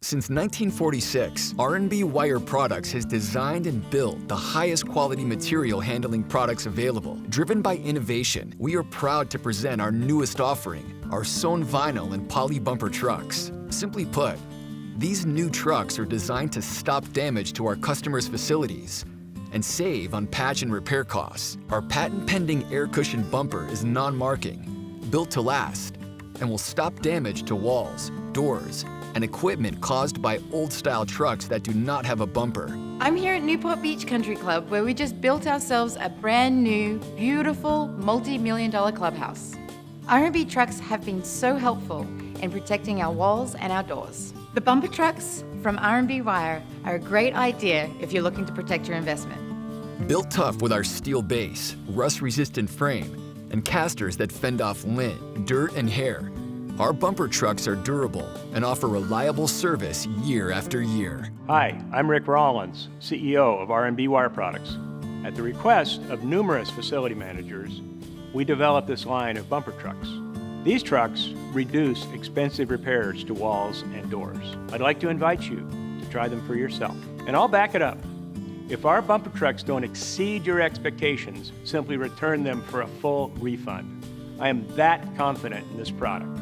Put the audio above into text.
Since 1946, R&B Wire Products has designed and built the highest quality material handling products available. Driven by innovation, we are proud to present our newest offering, our sewn vinyl and poly bumper trucks. Simply put, these new trucks are designed to stop damage to our customers' facilities and save on patch and repair costs. Our patent-pending air cushion bumper is non-marking, built to last, and will stop damage to walls, doors, and equipment caused by old-style trucks that do not have a bumper. I'm here at Newport Beach Country Club, where we just built ourselves a brand new, beautiful, multi-million-dollar clubhouse. R&B trucks have been so helpful in protecting our walls and our doors. The bumper trucks from R&B Wire are a great idea if you're looking to protect your investment. Built tough with our steel base, rust-resistant frame, and casters that fend off lint, dirt, and hair, our bumper trucks are durable and offer reliable service year after year. Hi, I'm Rick Rollins, CEO of R&B Wire Products. At the request of numerous facility managers, we developed this line of bumper trucks. These trucks reduce expensive repairs to walls and doors. I'd like to invite you to try them for yourself. And I'll back it up. If our bumper trucks don't exceed your expectations, simply return them for a full refund. I am that confident in this product.